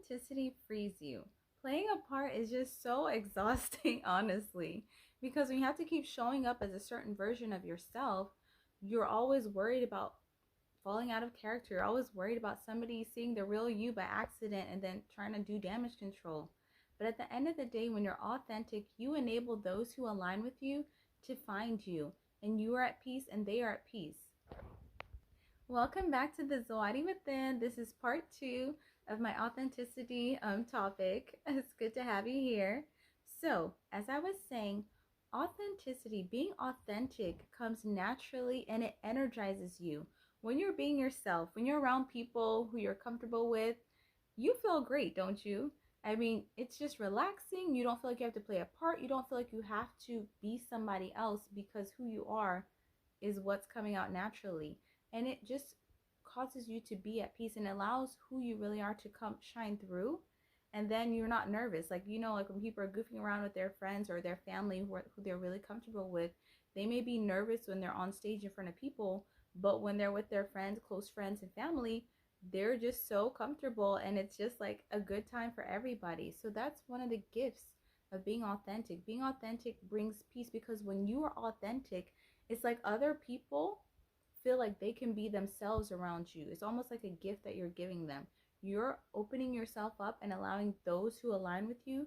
authenticity frees you. Playing a part is just so exhausting, honestly, because when you have to keep showing up as a certain version of yourself, you're always worried about falling out of character. You're always worried about somebody seeing the real you by accident and then trying to do damage control. But at the end of the day, when you're authentic, you enable those who align with you to find you, and you are at peace and they are at peace. Welcome back to the Zawadi Within. This is part 2 of my authenticity topic. It's good to have you here. So, as I was saying, authenticity, being authentic comes naturally and it energizes you. When you're being yourself, when you're around people who you're comfortable with, you feel great, don't you? I mean, it's just relaxing. You don't feel like you have to play a part. You don't feel like you have to be somebody else because who you are is what's coming out naturally. And it just causes you to be at peace and allows who you really are to come shine through. And then you're not nervous. Like, like when people are goofing around with their friends or their family who they're really comfortable with, they may be nervous when they're on stage in front of people, but when they're with their friends, close friends and family, they're just so comfortable, and it's just like a good time for everybody. So that's one of the gifts of being authentic. Being authentic brings peace, because when you are authentic, it's like other people feel like they can be themselves around you. It's almost like a gift that you're giving them. You're opening yourself up and allowing those who align with you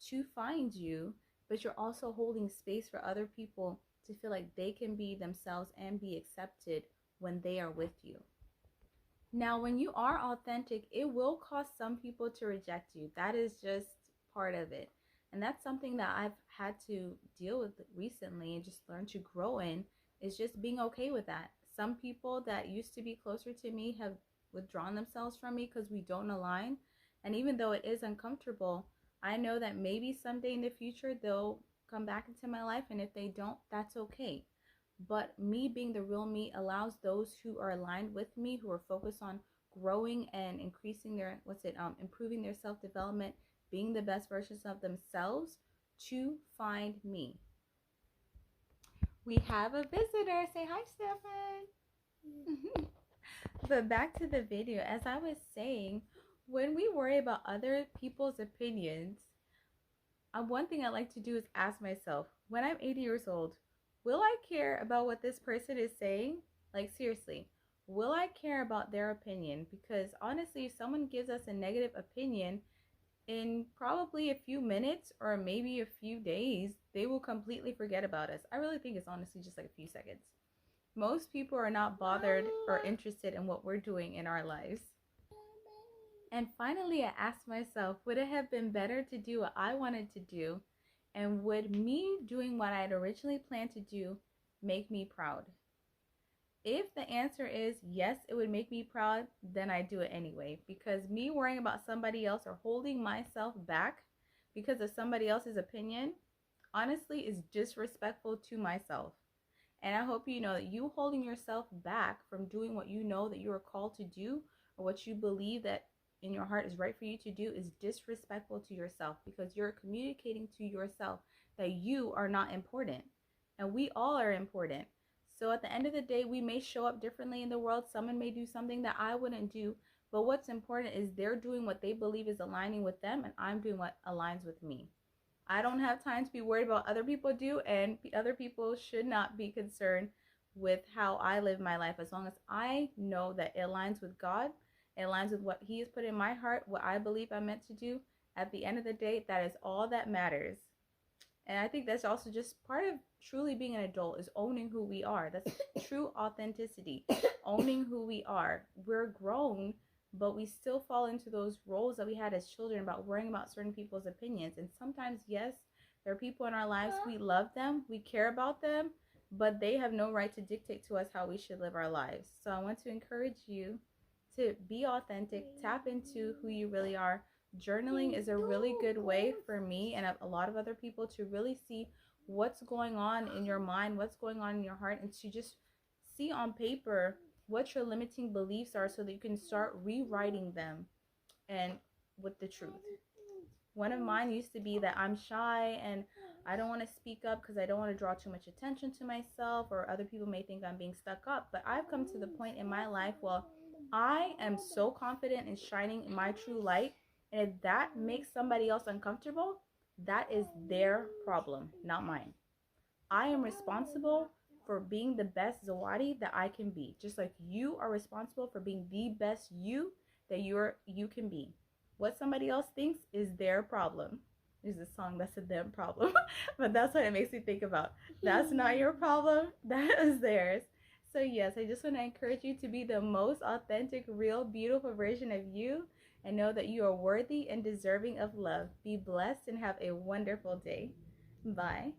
to find you, but you're also holding space for other people to feel like they can be themselves and be accepted when they are with you. Now, when you are authentic, it will cause some people to reject you. That is just part of it. And that's something that I've had to deal with recently and just learn to grow in, is just being okay with that. Some people that used to be closer to me have withdrawn themselves from me because we don't align. And even though it is uncomfortable, I know that maybe someday in the future they'll come back into my life. And if they don't, that's okay. But me being the real me allows those who are aligned with me, who are focused on growing and increasing their improving their self-development, being the best versions of themselves, to find me. We have a visitor. Say hi, Stefan. But back to the video. As I was saying, when we worry about other people's opinions, one thing I like to do is ask myself, when I'm 80 years old, will I care about what this person is saying? Like, seriously, will I care about their opinion? Because honestly, if someone gives us a negative opinion, in probably a few minutes or maybe a few days, they will completely forget about us. I really think it's honestly just like a few seconds. Most people are not bothered or interested in what we're doing in our lives. And finally, I asked myself, would it have been better to do what I wanted to do? And would me doing what I had originally planned to do make me proud? If the answer is yes, it would make me proud, then I do it anyway. Because me worrying about somebody else or holding myself back because of somebody else's opinion, honestly, is disrespectful to myself. And I hope you know that you holding yourself back from doing what you know that you are called to do, or what you believe that in your heart is right for you to do, is disrespectful to yourself, because you're communicating to yourself that you are not important. And we all are important. So at the end of the day, we may show up differently in the world. Someone may do something that I wouldn't do. But what's important is they're doing what they believe is aligning with them, and I'm doing what aligns with me. I don't have time to be worried about what other people do, and other people should not be concerned with how I live my life, as long as I know that it aligns with God, it aligns with what He has put in my heart, what I believe I'm meant to do. At the end of the day, that is all that matters. And I think that's also just part of truly being an adult, is owning who we are. That's true authenticity, owning who we are. We're grown, but we still fall into those roles that we had as children about worrying about certain people's opinions. And sometimes, yes, there are people in our lives, we love them, we care about them, but they have no right to dictate to us how we should live our lives. So I want to encourage you to be authentic, tap into who you really are. Journaling is a really good way for me and a lot of other people to really see what's going on in your mind, what's going on in your heart, and to just see on paper what your limiting beliefs are, so that you can start rewriting them and with the truth. One of mine used to be that I'm shy and I don't want to speak up because I don't want to draw too much attention to myself, or other people may think I'm being stuck up. But I've come to the point in my life where I am so confident in shining in my true light And if that makes somebody else uncomfortable, that is their problem, not mine. I am responsible for being the best Zawadi that I can be, just like you are responsible for being the best you that you can be. What somebody else thinks is their problem. There's a song that's a them problem, but that's what it makes me think about. That's not your problem, that is theirs. So yes, I just want to encourage you to be the most authentic, real, beautiful version of you, and know that you are worthy and deserving of love. Be blessed and have a wonderful day. Bye.